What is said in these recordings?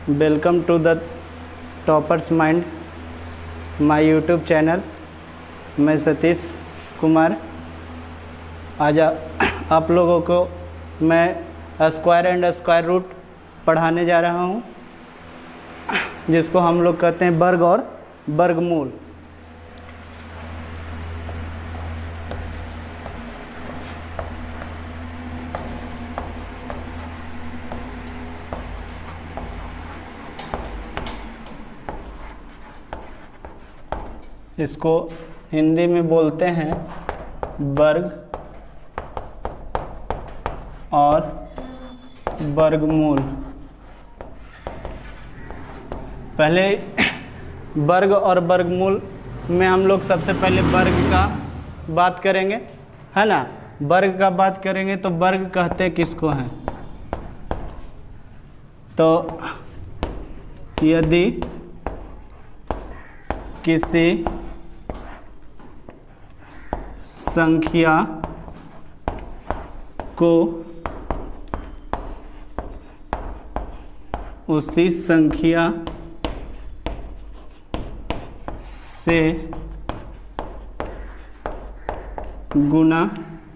Welcome to the toppers mind my YouTube channel. मैं सतीश कुमार। आज आप लोगों को मैं स्क्वायर एंड स्क्वायर रूट पढ़ाने जा रहा हूँ, जिसको हम लोग कहते हैं वर्ग और वर्गमूल। इसको हिंदी में बोलते हैं वर्ग और वर्गमूल। पहले वर्ग और वर्गमूल में हम लोग सबसे पहले वर्ग का बात करेंगे, है ना। वर्ग का बात करेंगे तो वर्ग कहते किसको हैं? तो यदि किसी संख्या को उसी संख्या से गुणा करने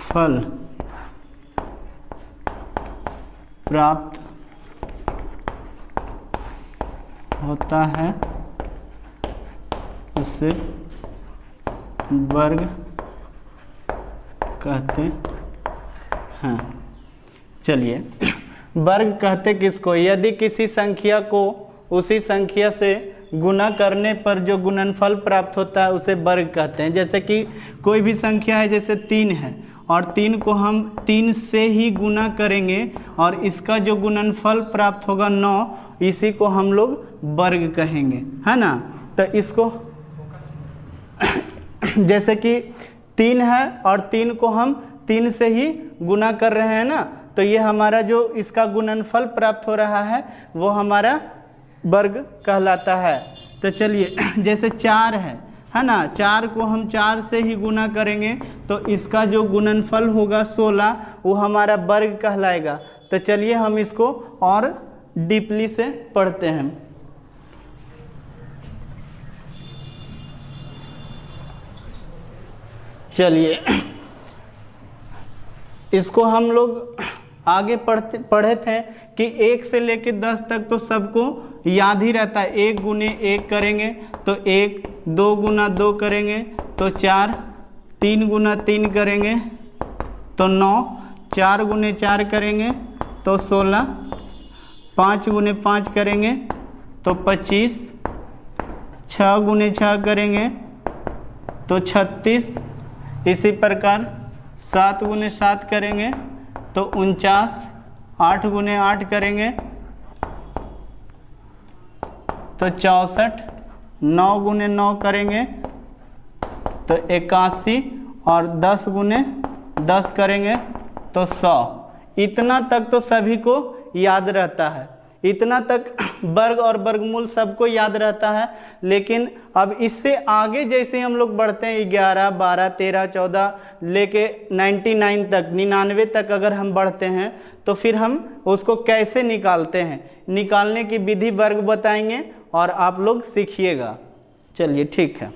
पर जो गुणनफल प्राप्त होता है उसे वर्ग कहते हैं। चलिए, वर्ग कहते किसको? यदि किसी संख्या को उसी संख्या से गुणा करने पर जो गुणनफल प्राप्त होता है उसे वर्ग कहते हैं। जैसे कि कोई भी संख्या है, जैसे 3 है और 3 को हम 3 से ही गुणा करेंगे और इसका जो गुणनफल प्राप्त होगा 9, इसी को हम लोग वर्ग कहेंगे, है ना। तो इसको जैसे कि 3 है और 3 को हम 3 से ही गुणा कर रहे हैं ना, तो ये हमारा जो इसका गुणनफल प्राप्त हो रहा है वो हमारा वर्ग कहलाता है। तो चलिए, जैसे 4 है ना, 4 को हम 4 से ही गुणा करेंगे तो इसका जो गुणनफल होगा 16, वो हमारा वर्ग कहलाएगा। तो चलिए हम इसको और डीपली से पढ़ते हैं। चलिए, इसको हम लोग आगे पढ़े थे कि 1 से लेकर 10 तक तो सबको याद ही रहता है। 1 गुने 1 करेंगे तो 1, 2 गुना 2 करेंगे तो 4, 3 गुना 3 करेंगे तो 9, 4 गुने 4 करेंगे तो 16, 5 गुने 5 करेंगे तो 25, 6 गुने 6 करेंगे तो 36, इसी प्रकार 7 गुने 7 करेंगे तो 49, 8 गुने 8 करेंगे तो 64, 9 गुने 9 करेंगे तो 81 और 10 गुने 10 करेंगे तो 100। इतना तक तो सभी को याद रहता है, इतना तक वर्ग और वर्गमूल सबको याद रहता है। लेकिन अब इससे आगे जैसे हम लोग बढ़ते हैं 11, 12, 13, 14 लेके 99 तक, 99 तक अगर हम बढ़ते हैं तो फिर हम उसको कैसे निकालते हैं, निकालने की विधि वर्ग बताएंगे और आप लोग सीखिएगा। चलिए ठीक है।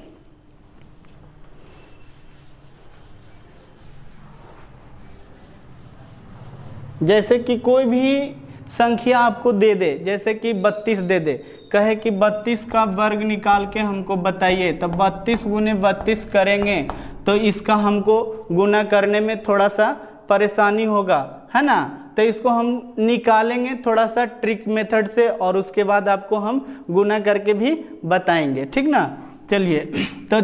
जैसे कि कोई भी संख्या आपको दे दे, जैसे कि 32 दे दे, कहे कि 32 का वर्ग निकाल के हमको बताइए, तो 32 गुने 32 करेंगे तो इसका हमको गुना करने में थोड़ा सा परेशानी होगा, है ना। तो इसको हम निकालेंगे थोड़ा सा ट्रिक मेथड से और उसके बाद आपको हम गुना करके भी बताएंगे, ठीक ना। चलिए, तो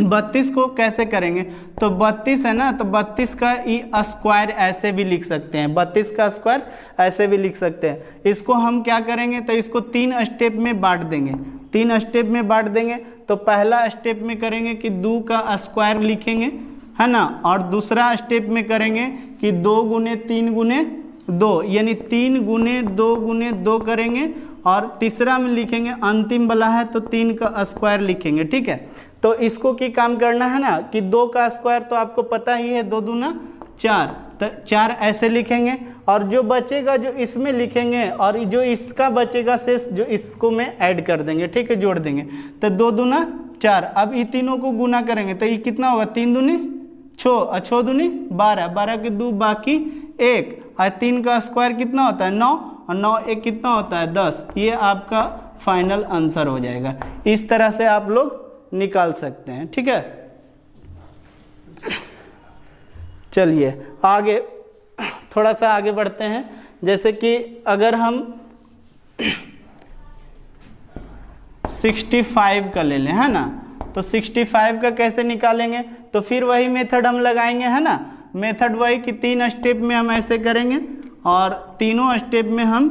32 को कैसे करेंगे? तो 32 है ना, तो 32 का स्क्वायर ऐसे भी लिख सकते हैं, 32 का स्क्वायर ऐसे भी लिख सकते हैं। इसको हम क्या करेंगे, तो इसको 3 स्टेप में बांट देंगे। 3 स्टेप में बांट देंगे तो पहला स्टेप में करेंगे कि 2 का स्क्वायर लिखेंगे, है ना। और दूसरा स्टेप में करेंगे कि 2 गुने 3 गुने 2, यानी 3 गुने 2 गुने 2 करेंगे, और तीसरा में लिखेंगे अंतिम वाला है तो 3 का स्क्वायर लिखेंगे। ठीक है, तो इसको की काम करना है ना कि 2 का स्क्वायर तो आपको पता ही है, 2 दूना 4, तो 4 ऐसे लिखेंगे, और जो बचेगा जो इसमें लिखेंगे, और जो इसका बचेगा शेष जो इसको में ऐड कर देंगे। ठीक है, जोड़ देंगे, तो 2 दूना 4। अब ये तीनों को गुना करेंगे तो ये कितना होगा, 3 दूनी 6 और 6 दूनी 12, 12 के 2 बाकी 1, और 3 का स्क्वायर कितना होता है 9, और 9 1 कितना होता है 10। ये आपका फाइनल आंसर हो जाएगा। इस तरह से आप लोग निकाल सकते हैं। ठीक है, चलिए आगे थोड़ा सा आगे बढ़ते हैं। जैसे कि अगर हम 65 का ले लें, है ना, तो 65 का कैसे निकालेंगे, तो फिर वही मेथड हम लगाएंगे, है ना। मेथड वही कि 3 स्टेप में हम ऐसे करेंगे, और तीनों स्टेप में हम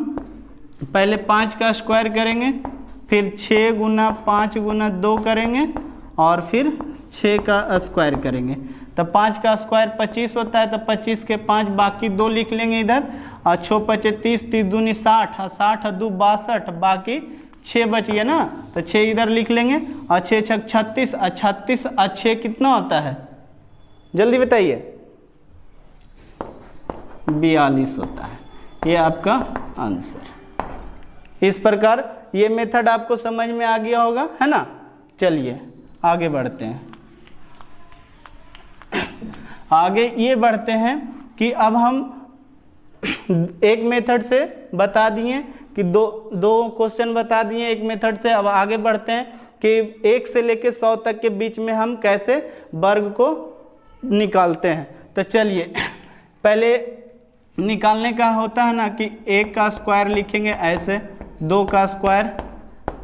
पहले 5 का स्क्वायर करेंगे, फिर 6 गुना 5 गुना 2 करेंगे, और फिर 6 का स्क्वायर करेंगे। तो 5 का स्क्वायर 25 होता है, तो 25 के 5 बाकी 2 लिख लेंगे इधर, और 6 5 30, 30 दूनी 60, और 60 और 2 62, बाकी 6 बच गया ना, तो 6 इधर लिख लेंगे, और 6 6 36, और 36 और 6 कितना होता है, जल्दी बताइए, 42 होता है। ये आपका आंसर। इस प्रकार ये मेथड आपको समझ में आ गया होगा, है ना। चलिए आगे बढ़ते हैं। आगे ये बढ़ते हैं कि अब हम एक मेथड से बता दिए कि दो क्वेश्चन बता दिए एक मेथड से। अब आगे बढ़ते हैं कि 1 से लेके 100 तक के बीच में हम कैसे वर्ग को निकालते हैं। तो चलिए पहले निकालने का होता है ना कि 1 का स्क्वायर लिखेंगे ऐसे, 2 का स्क्वायर,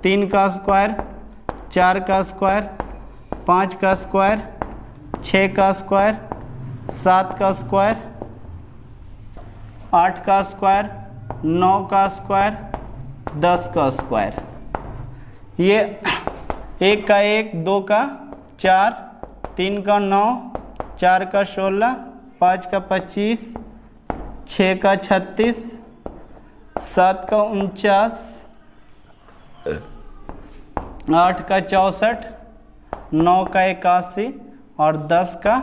3 का स्क्वायर, 4 का स्क्वायर, 5 का स्क्वायर, 6 का स्क्वायर, 7 का स्क्वायर, 8 का स्क्वायर, 9 का स्क्वायर, 10 का स्क्वायर। ये 1 का 1, 2 का 4, 3 का 9, 4 का 16, 5 का 25, 6 का 36, 7 का 49, 8 का 64, 9 का 81 और 10 का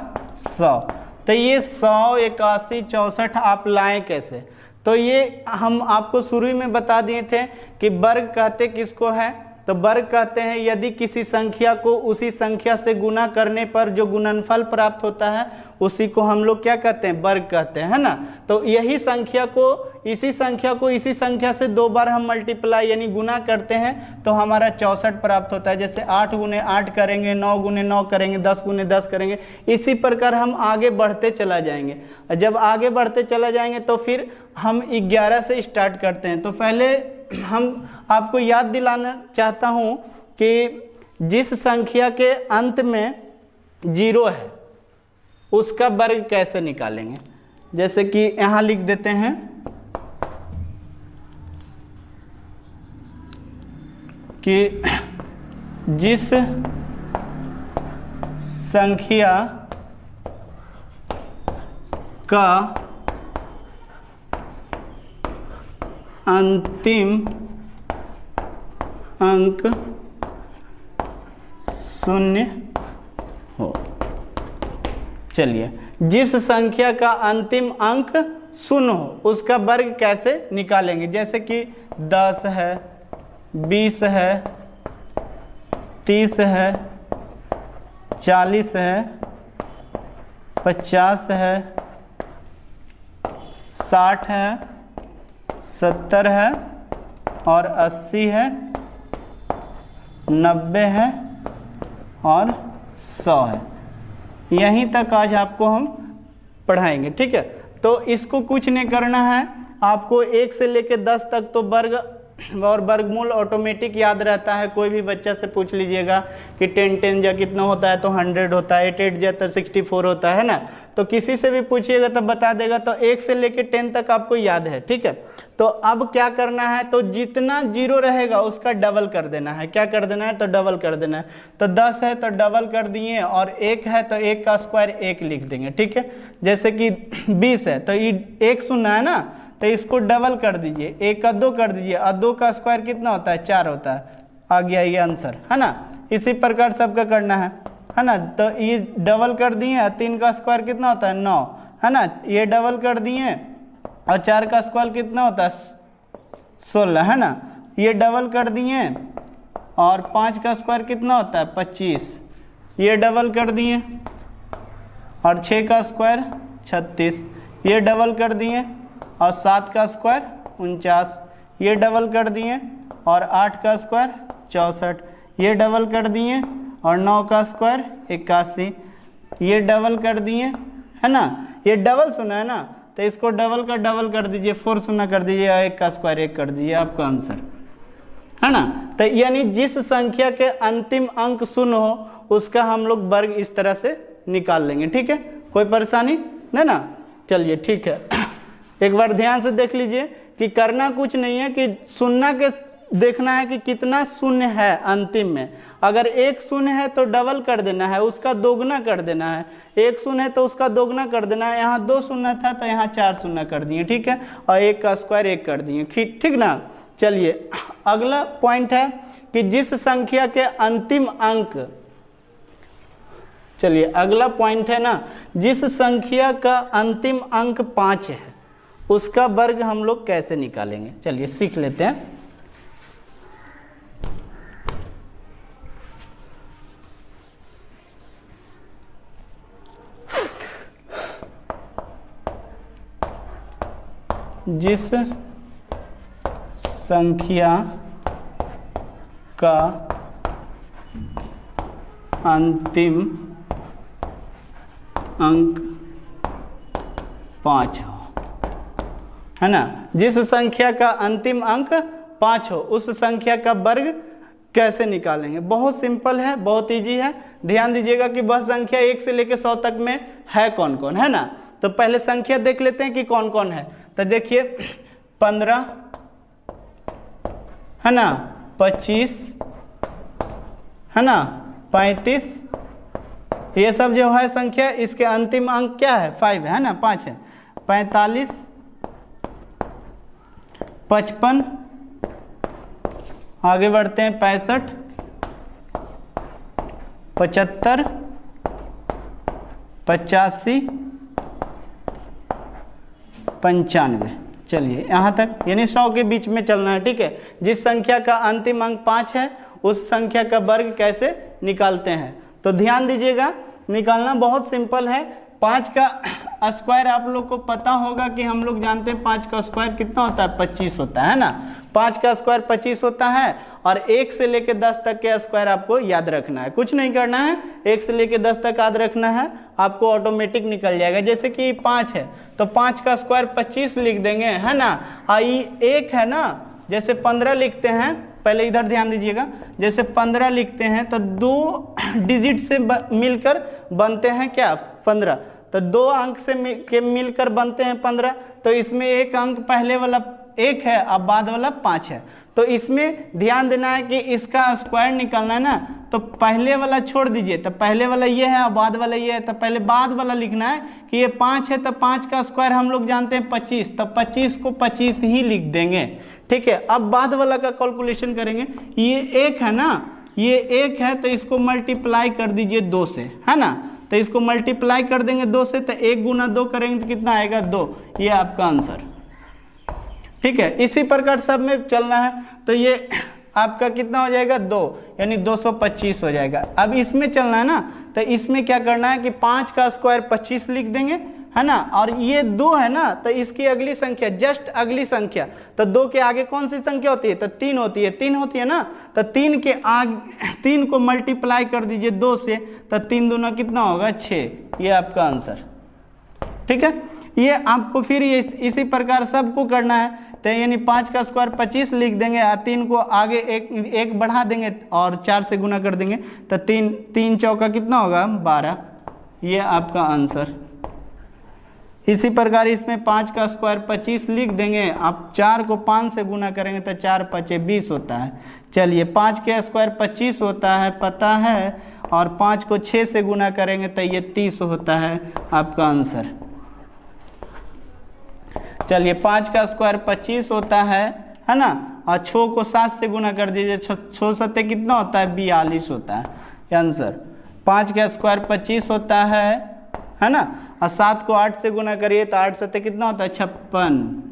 100। तो ये 100, 81, 64 आप लाएं कैसे? तो ये हम आपको शुरू में बता दिए थे कि वर्ग कहते किसको है। तो वर्ग कहते हैं यदि किसी संख्या को उसी संख्या से गुना करने पर जो गुणनफल प्राप्त होता है उसी को हम लोग क्या कहते हैं, वर्ग कहते हैं, है ना। तो यही संख्या को इसी संख्या से 2 बार हम मल्टीप्लाई यानी गुना करते हैं तो हमारा 64 प्राप्त होता है। जैसे 8 गुने 8 करेंगे, 9 गुने 9 करेंगे, 10 गुने 10 करेंगे। इसी प्रकार हम आगे बढ़ते चला जाएंगे। जब आगे बढ़ते चला जाएंगे तो फिर हम 11 से स्टार्ट करते हैं। तो पहले हम आपको याद दिलाना चाहता हूं कि जिस संख्या के अंत में 0 है उसका वर्ग कैसे निकालेंगे। जैसे कि यहां लिख देते हैं कि जिस संख्या का अंतिम अंक 0 हो। चलिए, जिस संख्या का अंतिम अंक 0 हो उसका वर्ग कैसे निकालेंगे। जैसे कि 10 है, 20 है, 30 है, 40 है, 50 है, 60 है, 70 है और 80 है, 90 है और 100 है। यहीं तक आज आपको हम पढ़ाएंगे, ठीक है। तो इसको कुछ नहीं करना है, आपको 1 से लेकर 10 तक तो वर्ग और वर्गमूल ऑटोमेटिक याद रहता है। कोई भी बच्चा से पूछ लीजिएगा कि 10 10 जा कितना होता है तो 100 होता है, 8 8 जा तो 64 होता है ना। तो किसी से भी पूछिएगा तो बता देगा। तो 1 से लेकर 10 तक आपको याद है, ठीक है। तो अब क्या करना है, तो जितना 0 रहेगा उसका डबल कर देना है। क्या कर देना है, तो डबल कर देना है। तो 10 है तो डबल कर दिए, और 1 है तो 1 का स्क्वायर 1 लिख देंगे, ठीक है। जैसे कि 20 है तो ये 1 शून्य है ना, तो इसको डबल कर दीजिए, 1 का 2 कर दीजिए और 2 का स्क्वायर कितना होता है 4 होता है, आ गया ये आंसर, है ना। इसी प्रकार सबका करना है ना। तो ये डबल कर दिए, 3 का स्क्वायर कितना होता है 9, है ना, ये डबल कर दिए और 4 का स्क्वायर कितना होता है 16, है ना, ये डबल कर दिए और 5 का स्क्वायर कितना होता है 25, ये डबल कर दिए और 6 का स्क्वायर 36, ये डबल कर दिए और 7 का स्क्वायर 49, ये डबल कर दिए और 8 का स्क्वायर 64, ये डबल कर दिए और 9 का स्क्वायर 81, ये डबल कर दिए, है ना। ये डबल सुना है ना, तो इसको डबल का डबल कर दीजिए, 4 सुना कर दीजिए और 1 का स्क्वायर 1 कर दीजिए, आपका आंसर, है ना। तो यानी जिस संख्या के अंतिम अंक शून्य हो उसका हम लोग वर्ग इस तरह से निकाल लेंगे, ठीक है, कोई परेशानी नहीं ना। चलिए ठीक है, एक बार ध्यान से देख लीजिए कि करना कुछ नहीं है कि शून्य के देखना है कि कितना शून्य है अंतिम में। अगर 1 शून्य है तो डबल कर देना है, उसका दोगुना कर देना है, 1 शून्य है तो उसका दोगुना कर देना है। यहाँ 2 शून्य था तो यहाँ 4 शून्य कर दिए, ठीक है, और 1 का स्क्वायर 1 कर दिए, ठीक ना। चलिए अगला पॉइंट है कि जिस संख्या के अंतिम अंक, चलिए अगला पॉइंट है ना, जिस संख्या का अंतिम अंक 5 है उसका वर्ग हम लोग कैसे निकालेंगे। चलिए सीख लेते हैं। जिस संख्या का अंतिम अंक 5 हो, है ना, जिस संख्या का अंतिम अंक 5 हो उस संख्या का वर्ग कैसे निकालेंगे। बहुत सिंपल है, बहुत इजी है। ध्यान दीजिएगा कि वह संख्या 1 से लेकर 100 तक में है कौन कौन, है ना। तो पहले संख्या देख लेते हैं कि कौन कौन है। तो देखिए 15, है ना, 25, है ना, 35, ये सब जो है संख्या इसके अंतिम अंक क्या है 5 है ना, 5 है। 45, 55, आगे बढ़ते हैं 65, 75, 85, 95। चलिए यहाँ तक, यानी 100 के बीच में चलना है, ठीक है। जिस संख्या का अंतिम अंक 5 है उस संख्या का वर्ग कैसे निकालते हैं। तो ध्यान दीजिएगा, निकालना बहुत सिंपल है। 5 का स्क्वायर आप लोग को पता होगा कि हम लोग जानते हैं 5 का स्क्वायर कितना होता है 25 होता है ना। 5 का स्क्वायर 25 होता है और 1 से लेकर 10 तक के स्क्वायर आपको याद रखना है, कुछ नहीं करना है। 1 से लेकर 10 तक याद रखना है, आपको ऑटोमेटिक निकल जाएगा। जैसे कि 5 है तो 5 का स्क्वायर 25 लिख देंगे, है ना। आई 1 है ना, जैसे 15 लिखते हैं, पहले इधर ध्यान दीजिएगा, जैसे 15 लिखते हैं तो 2 डिजिट से मिलकर बनते हैं क्या 15, तो 2 अंक से मिलकर बनते हैं 15। तो इसमें एक अंक पहले वाला 1 है और बाद वाला 5 है। तो इसमें ध्यान देना है कि इसका स्क्वायर निकालना है ना, तो पहले वाला छोड़ दीजिए, तो पहले वाला ये है और बाद वाला ये है, तो पहले बाद वाला लिखना है कि ये 5 है तो 5 का स्क्वायर हम लोग जानते हैं 25, तो 25 को 25 ही लिख देंगे, ठीक है। अब बाद वाला का कैलकुलेशन करेंगे। ये 1 है ना, ये 1 है तो इसको मल्टीप्लाई कर दीजिए 2 से, है ना। तो इसको मल्टीप्लाई कर देंगे 2 से, तो 1 गुना 2 करेंगे तो कितना आएगा 2, ये आपका आंसर, ठीक है। इसी प्रकार सब में चलना है। तो ये आपका कितना हो जाएगा 2, यानी 225 हो जाएगा। अब इसमें चलना है ना, तो इसमें क्या करना है कि 5 का स्क्वायर 25 लिख देंगे, है ना, और ये 2 है ना, तो इसकी अगली संख्या, जस्ट अगली संख्या, तो 2 के आगे कौन सी संख्या होती है, तो 3 होती है, 3 होती है ना। तो 3 के आगे 3 को मल्टीप्लाई कर दीजिए 2 से, तो 3 दूना कितना होगा 6, ये आपका आंसर, ठीक है। ये आपको फिर ये इसी प्रकार सबको करना है। तो यानी 5 का स्क्वायर 25 लिख देंगे और 3 को आगे एक बढ़ा देंगे और 4 से गुना कर देंगे, तो 3 चौका कितना होगा 12, ये आपका आंसर। इसी प्रकार इसमें 5 का स्क्वायर 25 लिख देंगे, आप 4 को 5 से गुना करेंगे तो 4 5 20 होता है। चलिए 5 का स्क्वायर 25 होता है पता है, और 5 को 6 से गुना करेंगे तो ये 30 होता है आपका आंसर। चलिए 5 का स्क्वायर 25 होता है ना। और 6 को 7 से गुना कर दीजिए, 6 सत्ते कितना होता है 42 होता है ये आंसर। 5 का स्क्वायर 25 होता है ना। और 7 को 8 से गुना करिए तो 8 सत्ते कितना होता है 56,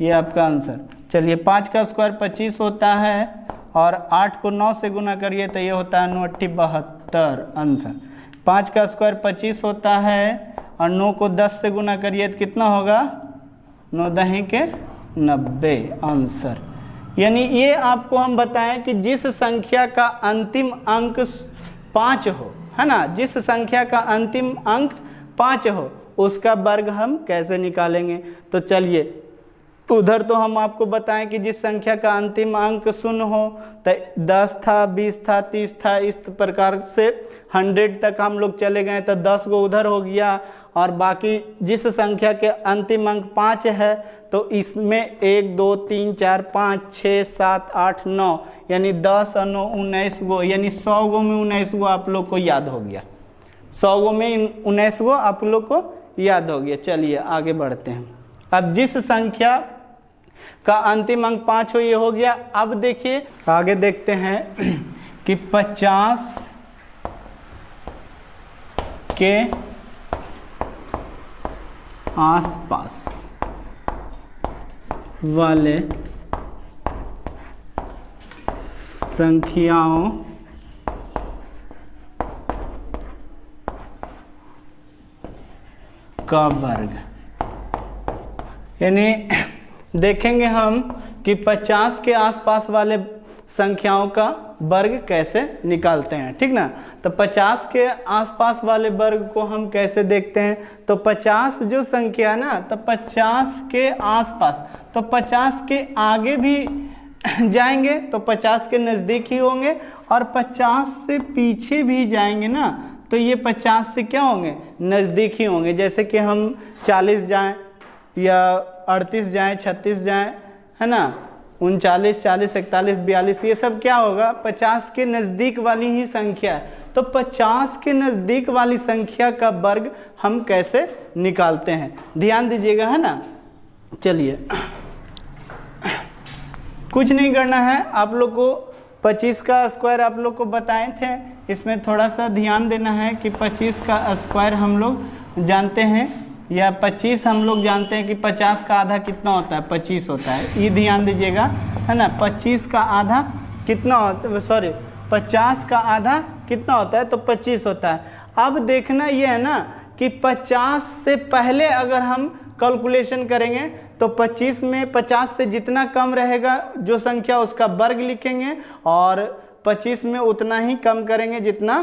ये आपका आंसर। चलिए 5 का स्क्वायर 25 होता है और 8 को 9 से गुना करिए तो ये होता है 9 8 72 आंसर। 5 का स्क्वायर 25 होता है और 9 को 10 से गुना करिए तो कितना होगा 9 10 के 90 आंसर। यानी ये आपको हम बताएं कि जिस संख्या का अंतिम अंक 5 हो, है ना, जिस संख्या का अंतिम अंक 5 हो उसका वर्ग हम कैसे निकालेंगे। तो चलिए उधर तो हम आपको बताएं कि जिस संख्या का अंतिम अंक 0 हो तो 10 था 20 था 30 था, इस प्रकार से 100 तक हम लोग चले गए तो 10 गो उधर हो गया। और बाकी जिस संख्या के अंतिम अंक 5 है तो इसमें 1 2 3 4 5 6 7 8 9 यानी 10 और 9 19 गो, यानी 100 गो में 19 गो आप लोग को याद हो गया। 100 गो में 19 गो आप लोग को याद हो गया। चलिए आगे बढ़ते हैं। अब जिस संख्या का अंतिम अंक 5 हो ये हो गया। अब देखिए आगे देखते हैं कि 50 के आसपास वाले संख्याओं का वर्ग, यानी देखेंगे हम कि 50 के आसपास वाले संख्याओं का वर्ग कैसे निकालते हैं, ठीक ना। तो 50 के आसपास वाले वर्ग को हम कैसे देखते हैं। तो 50 जो संख्या है ना, तो 50 के आसपास, तो 50 के आगे भी जाएंगे तो 50 के नज़दीक ही होंगे, और 50 से पीछे भी जाएंगे ना तो ये 50 से क्या होंगे नज़दीक ही होंगे। जैसे कि हम 40 जाएं या 38 जाएं, 36 जाएं, है ना, 39 40 41 42, ये सब क्या होगा 50 के नज़दीक वाली ही संख्या है। तो 50 के नज़दीक वाली संख्या का वर्ग हम कैसे निकालते हैं, ध्यान दीजिएगा, है ना। चलिए कुछ नहीं करना है, आप लोग को 25 का स्क्वायर आप लोग को बताए थे, इसमें थोड़ा सा ध्यान देना है कि 25 का स्क्वायर हम लोग जानते हैं, या 25 हम लोग जानते हैं कि 50 का आधा कितना होता है 25 होता है, ये ध्यान दीजिएगा, है ना। 25 का आधा कितना होता है, सॉरी 50 का आधा कितना होता है तो 25 होता है। अब देखना ये है ना कि 50 से पहले अगर हम कैलकुलेशन करेंगे तो 25 में 50 से जितना कम रहेगा जो संख्या उसका वर्ग लिखेंगे, और 25 में उतना ही कम करेंगे जितना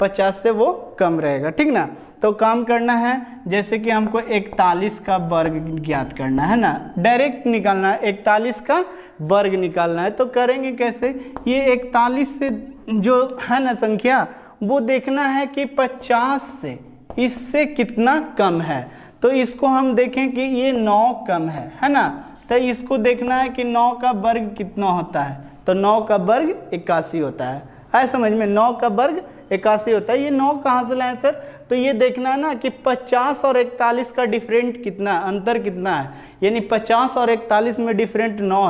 50 से वो कम रहेगा, ठीक ना। तो काम करना है, जैसे कि हमको 41 का वर्ग ज्ञात करना है ना, डायरेक्ट निकालना है, 41 का वर्ग निकालना है। तो करेंगे कैसे, ये 41 से जो है ना संख्या वो देखना है कि 50 से इससे कितना कम है। तो इसको हम देखें कि ये 9 कम है ना, तो इसको देखना है कि 9 का वर्ग कितना होता है। तो 9 का वर्ग 81 होता है समझ में, 9 का वर्ग 81 होता है। ये 9 कहाँ से लाए सर, तो ये देखना है ना कि 50 और 41 का डिफरेंट कितना, अंतर कितना है, यानी 50 और 41 में डिफरेंट 9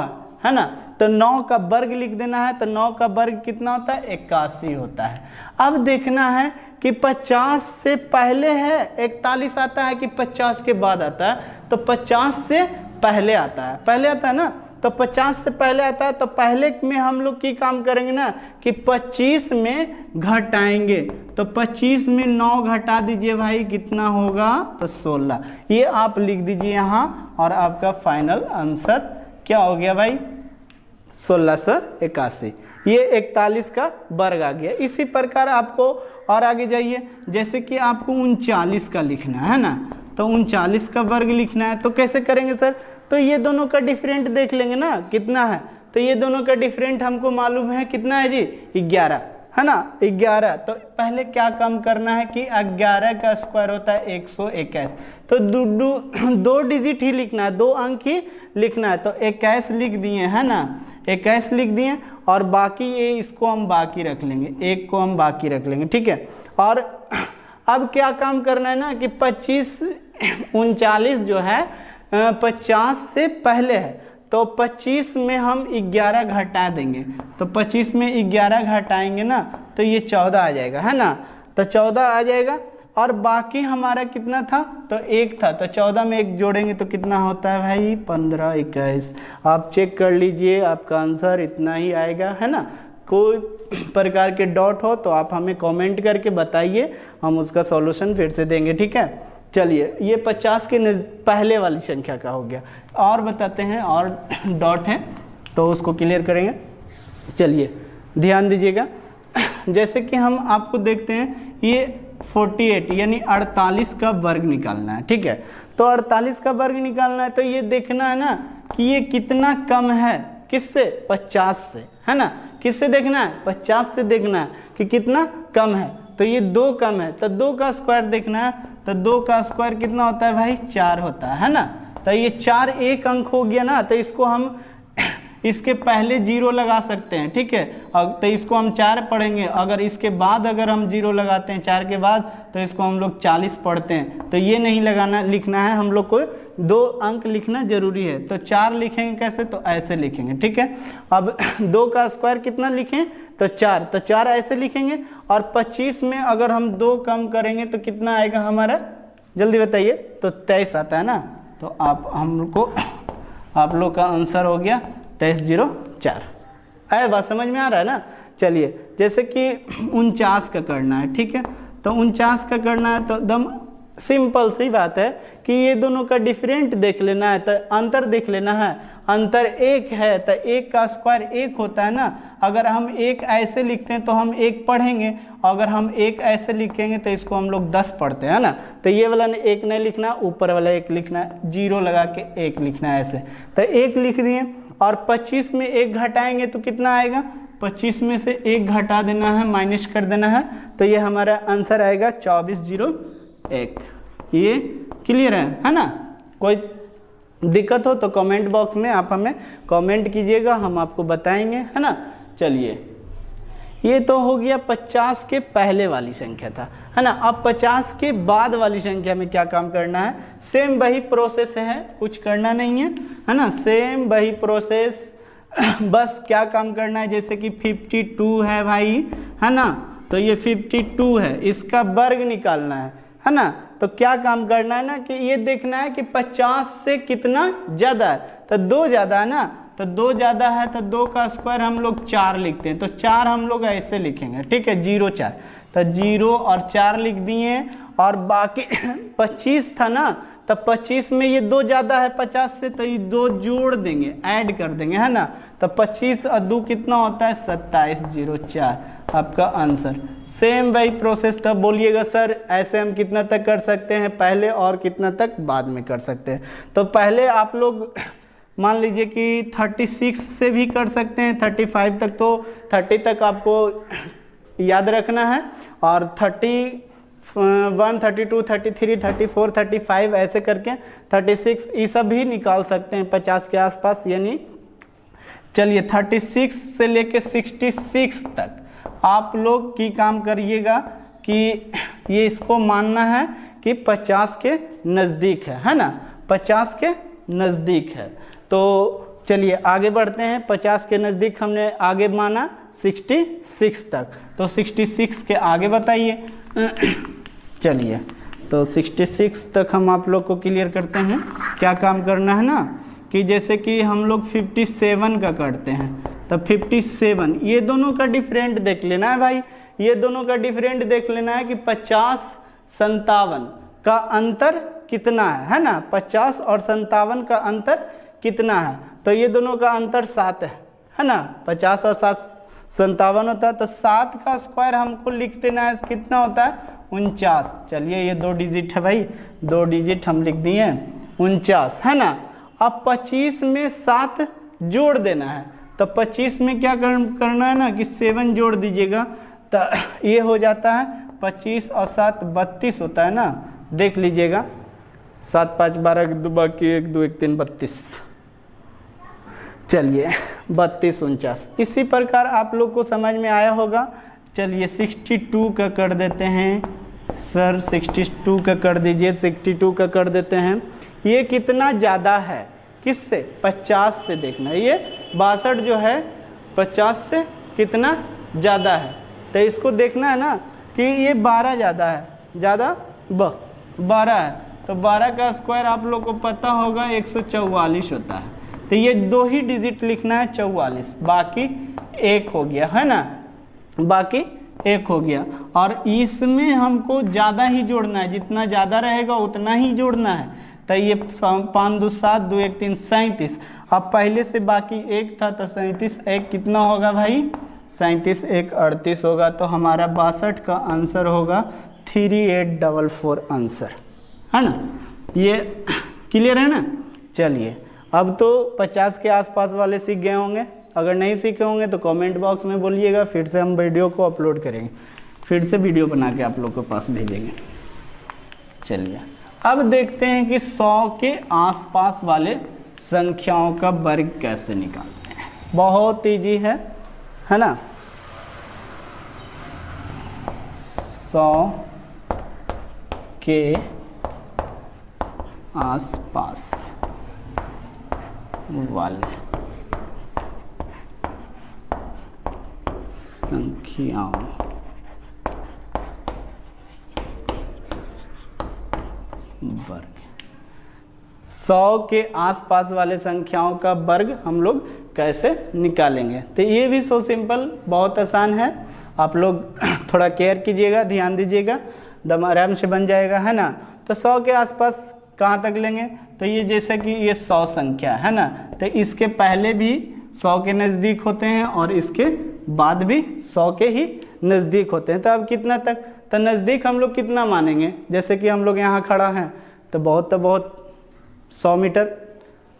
है ना। तो 9 का वर्ग लिख देना है, तो 9 का वर्ग कितना होता है 81 होता है। अब देखना है कि 50 से पहले है 41 आता है कि 50 के बाद आता है, तो 50 से पहले आता है, पहले आता है ना, तो 50 से पहले आता है। तो पहले में हम लोग की काम करेंगे ना कि 25 में घटाएंगे, तो 25 में 9 घटा दीजिए भाई, कितना होगा तो 16, ये आप लिख दीजिए यहाँ, और आपका फाइनल आंसर क्या हो गया भाई 1681, ये 41 का वर्ग आ गया। इसी प्रकार आपको और आगे जाइए, जैसे कि आपको 39 का लिखना है ना, तो 39 का वर्ग लिखना है, तो कैसे करेंगे सर, तो ये दोनों का डिफरेंट देख लेंगे ना कितना है, तो ये दोनों का डिफरेंट हमको मालूम है कितना है जी 11, है ना 11। तो पहले क्या काम करना है कि 11 का स्क्वायर होता है 121, तो दो डिजिट ही लिखना है, 2 अंक ही लिखना है, तो 21 लिख दिए, है ना 21 लिख दिए, और बाकी ये इसको हम बाकी रख लेंगे, 1 को हम बाकी रख लेंगे, ठीक है। और अब क्या काम करना है ना कि 25 39 जो है 50 से पहले है, तो 25 में हम 11 घटा देंगे, तो 25 में 11 घटाएंगे ना तो ये 14 आ जाएगा, है ना। तो 14 आ जाएगा और बाकी हमारा कितना था, तो 1 था, तो 14 में 1 जोड़ेंगे तो कितना होता है भाई 15 21। आप चेक कर लीजिए, आपका आंसर इतना ही आएगा, है ना। कोई प्रकार के डाउट हो तो आप हमें कमेंट करके बताइए, हम उसका सॉल्यूशन फिर से देंगे, ठीक है। चलिए ये 50 के पहले वाली संख्या का हो गया, और बताते हैं और डॉट है तो उसको क्लियर करेंगे। चलिए ध्यान दीजिएगा, जैसे कि हम आपको देखते हैं ये 48 यानी 48 का वर्ग निकालना है, ठीक है। तो 48 का वर्ग निकालना है तो ये देखना है ना कि ये कितना कम है, किससे, 50 से, है ना। किससे देखना है, 50 से देखना है कि कितना कम है, तो ये 2 कम है, तो 2 का स्क्वायर देखना है, तो 2 का स्क्वायर कितना होता है भाई 4 होता है ना। तो ये 4 एक अंक हो गया ना, तो इसको हम इसके पहले 0 लगा सकते हैं, ठीक है। तो इसको हम 4 पढ़ेंगे, अगर इसके बाद अगर हम 0 लगाते हैं 4 के बाद तो इसको हम लोग 40 पढ़ते हैं। तो ये नहीं लगाना, लिखना है हम लोग को 2 अंक लिखना जरूरी है। तो 4 लिखेंगे कैसे, तो ऐसे लिखेंगे, ठीक है। अब 2 का स्क्वायर कितना लिखें, तो 4, तो 4 ऐसे लिखेंगे। और 25 में अगर हम 2 कम करेंगे तो कितना आएगा हमारा, जल्दी बताइए, तो 23 आता है ना। तो आप लोग का आंसर हो गया 2304। आया, बात समझ में आ रहा है ना। चलिए जैसे कि 49 का करना है, ठीक है। तो 49 का करना है तो एकदम सिंपल सी बात है कि ये दोनों का डिफरेंट देख लेना है, तो अंतर देख लेना है। अंतर 1 है तो 1 का स्क्वायर 1 होता है ना। अगर हम 1 ऐसे लिखते हैं तो हम 1 पढ़ेंगे, अगर हम 1 ऐसे लिखेंगे तो इसको हम लोग 10 पढ़ते हैं ना। तो ये वाला 1 नहीं लिखना, ऊपर वाला 1 लिखना है, 0 लगा के 1 लिखना है ऐसे। तो 1 लिख दिए और 25 में 1 घटाएंगे तो कितना आएगा, 25 में से 1 घटा देना है, माइनस कर देना है, तो ये हमारा आंसर आएगा 2401। ये क्लियर है ना। कोई दिक्कत हो तो कमेंट बॉक्स में आप हमें कमेंट कीजिएगा, हम आपको बताएंगे, है ना। चलिए ये तो हो गया 50 के पहले वाली संख्या था, है ना। अब 50 के बाद वाली संख्या में क्या काम करना है, सेम वही प्रोसेस है, कुछ करना नहीं है ना। सेम वही प्रोसेस, बस क्या काम करना है, जैसे कि 52 है भाई, है ना। तो ये 52 है, इसका वर्ग निकालना है ना। तो क्या काम करना है ना कि ये देखना है कि 50 से कितना ज़्यादा है, तो 2 ज़्यादा है ना। तो 2 ज़्यादा है तो 2 का स्क्वायर हम लोग 4 लिखते हैं, तो 4 हम लोग ऐसे लिखेंगे, ठीक है, 0 4। तो 0 और 4 लिख दिए, और बाकी 25 था ना, तो 25 में ये 2 ज़्यादा है 50 से, तो ये 2 जोड़ देंगे, ऐड कर देंगे, है ना। तो 25 और 2 कितना होता है 2704, आपका आंसर। सेम वही प्रोसेस था। बोलिएगा सर ऐसे हम कितना तक कर सकते हैं पहले और कितना तक बाद में कर सकते हैं। तो पहले आप लोग मान लीजिए कि 36 से भी कर सकते हैं, 35 तक, तो 30 तक आपको याद रखना है, और 31 32 33 34 35 ऐसे करके 36 ये सब भी निकाल सकते हैं 50 के आसपास। यानी चलिए 36 से लेके 66 तक आप लोग की काम करिएगा कि ये इसको मानना है कि 50 के नज़दीक है ना, 50 के नज़दीक है। तो चलिए आगे बढ़ते हैं। 50 के नज़दीक हमने आगे माना 66 तक, तो 66 के आगे बताइए। चलिए तो 66 तक हम आप लोग को क्लियर करते हैं। क्या काम करना है ना कि जैसे कि हम लोग 57 का करते हैं, तो 57 ये दोनों का डिफरेंट देख लेना है भाई, ये दोनों का डिफरेंट देख लेना है कि 50 57 का अंतर कितना है ना। 50 और 57 का अंतर कितना है, तो ये दोनों का अंतर 7 है ना। 50 और 57 होता है, तो 7 का स्क्वायर हमको लिख देना है, कितना होता है 49। चलिए ये 2 डिजिट है भाई, 2 डिजिट हम लिख दिए 49, है ना। अब 25 में 7 जोड़ देना है, तो 25 में क्या करना है ना कि 7 जोड़ दीजिएगा, तो ये हो जाता है 25 और 7 32 होता है ना। देख लीजिएगा 7 5 12 2 बाकी 1 2 1 3 32। चलिए 32 49, इसी प्रकार आप लोग को समझ में आया होगा। चलिए 62 का कर देते हैं सर, 62 का कर दीजिए, 62 का कर देते हैं। ये कितना ज़्यादा है, किससे? 50 से देखना है। ये 62 जो है 50 से कितना ज़्यादा है, तो इसको देखना है ना कि ये 12 ज़्यादा है, ज़्यादा 12 है, तो 12 का स्क्वायर आप लोग को पता होगा 144 होता है। तो ये 2 ही डिजिट लिखना है 44, बाकी 1 हो गया है ना, बाकी 1 हो गया। और इसमें हमको ज़्यादा ही जोड़ना है, जितना ज़्यादा रहेगा उतना ही जोड़ना है। तो ये 5 2 7 2 1 3 37। अब पहले से बाकी 1 था तो 37 1 कितना होगा भाई? 37 1 38 होगा। तो हमारा 62 का आंसर होगा 3844 आंसर, है ना। ये क्लियर है ना। चलिए अब तो 50 के आसपास वाले सीख गए होंगे, अगर नहीं सीखे होंगे तो कमेंट बॉक्स में बोलिएगा, फिर से हम वीडियो को अपलोड करेंगे, फिर से वीडियो बना के आप लोग के पास भेजेंगे। चलिए अब देखते हैं कि 100 के आसपास वाले संख्याओं का वर्ग कैसे निकालते हैं। बहुत इजी है ना। 100 के आसपास वाले संख्याओं वर्ग। 100 के आसपास वाले संख्याओं का वर्ग हम लोग कैसे निकालेंगे? तो ये भी सो सिंपल, बहुत आसान है। आप लोग थोड़ा केयर कीजिएगा, ध्यान दीजिएगा, दम आराम से बन जाएगा, है ना। तो 100 के आसपास कहाँ तक लेंगे? तो ये जैसे कि ये 100 संख्या है ना, तो इसके पहले भी 100 के नज़दीक होते हैं और इसके बाद भी 100 के ही नज़दीक होते हैं। तो अब कितना तक? तो नज़दीक हम लोग कितना मानेंगे? जैसे कि हम लोग यहाँ खड़ा हैं तो बहुत 100 मीटर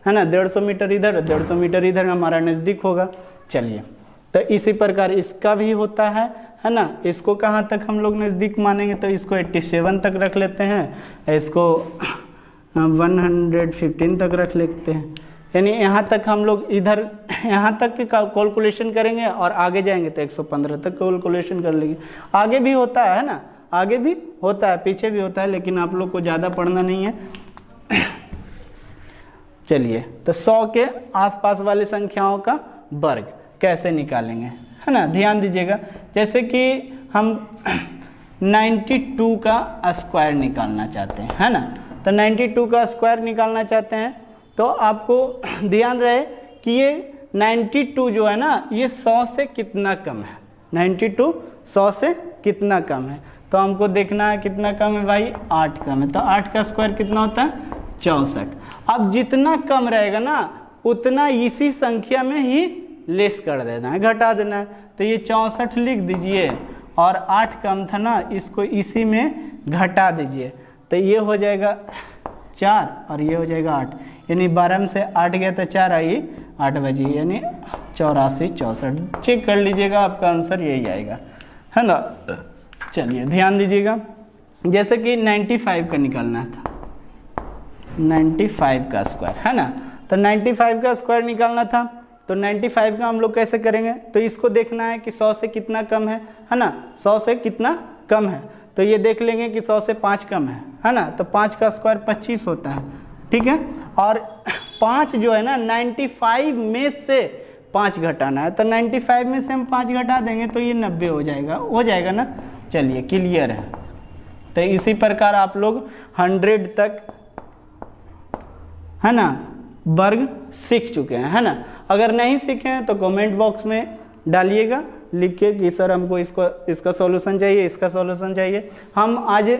है ना, 150 मीटर इधर 150 मीटर इधर हमारा नज़दीक होगा। चलिए तो इसी प्रकार इसका भी होता है ना। इसको कहाँ तक हम लोग नज़दीक मानेंगे? तो इसको 87 तक रख लेते हैं, इसको 115 तक रख लेते हैं। यानी यहाँ तक हम लोग इधर यहाँ तक की कैलकुलेशन करेंगे और आगे जाएंगे तो 115 तक कैलकुलेशन कर लेंगे। आगे भी होता है ना, आगे भी होता है, पीछे भी होता है, लेकिन आप लोग को ज़्यादा पढ़ना नहीं है। चलिए तो 100 के आसपास वाली संख्याओं का वर्ग कैसे निकालेंगे, है ना। ध्यान दीजिएगा, जैसे कि हम 92 का स्क्वायर निकालना चाहते हैं, है ना। तो 92 का स्क्वायर निकालना चाहते हैं तो आपको ध्यान रहे कि ये 92 जो है ना, ये 100 से कितना कम है। 92 100 से कितना कम है, तो हमको देखना है कितना कम है भाई, 8 कम है। तो 8 का स्क्वायर कितना होता है? 64। अब जितना कम रहेगा ना उतना इसी संख्या में ही लेस कर देना है, घटा देना है। तो ये 64 लिख दीजिए और 8 कम था ना, इसको इसी में घटा दीजिए। तो ये हो जाएगा 4 और ये हो जाएगा 8, यानी 12 में से 8 गया तो 4 आई, 8 बजी, यानी 84 64। चेक कर लीजिएगा, आपका आंसर यही आएगा, है ना। चलिए ध्यान दीजिएगा, जैसे कि 95 का निकालना था, 95 का स्क्वायर, है ना। तो 95 का स्क्वायर निकालना था, तो 95 का हम लोग कैसे करेंगे? तो इसको देखना है कि 100 से कितना कम है ना, 100 से कितना कम है। तो ये देख लेंगे कि 100 से 5 कम है ना। तो 5 का स्क्वायर 25 होता है, ठीक है। और 5 जो है ना, 95 में से 5 घटाना है, तो 95 में से हम 5 घटा देंगे तो ये 90 हो जाएगा ना। चलिए क्लियर है। तो इसी प्रकार आप लोग 100 तक, है ना, वर्ग सीख चुके हैं, है ना। अगर नहीं सीखे हैं तो कमेंट बॉक्स में डालिएगा, लिख के कि सर हमको इसका सॉल्यूशन चाहिए, इसका सॉल्यूशन चाहिए। हम आज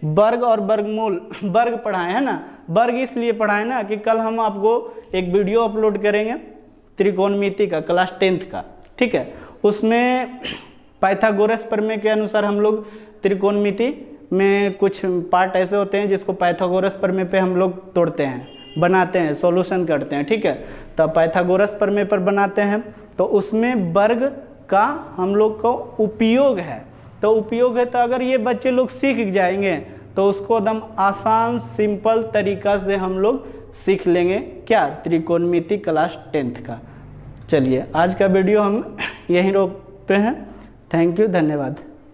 वर्ग और वर्गमूल वर्ग पढ़ाए हैं ना। वर्ग इसलिए पढ़ाए ना कि कल हम आपको एक वीडियो अपलोड करेंगे त्रिकोणमिति का, क्लास 10th का, ठीक है। उसमें पाइथागोरस प्रमेय के अनुसार हम लोग त्रिकोणमिति में कुछ पार्ट ऐसे होते हैं जिसको पाइथागोरस प्रमेय पे हम लोग तोड़ते हैं, बनाते हैं, सॉल्यूशन करते हैं, ठीक है। तो पाइथागोरस प्रमेय पर बनाते हैं, तो उसमें वर्ग का हम लोग को उपयोग है। तो उपयोग है, तो अगर ये बच्चे लोग सीख जाएंगे तो उसको एकदम आसान सिंपल तरीका से हम लोग सीख लेंगे, क्या, त्रिकोणमिति क्लास 10th का। चलिए आज का वीडियो हम यहीं रोकते हैं। थैंक यू, धन्यवाद।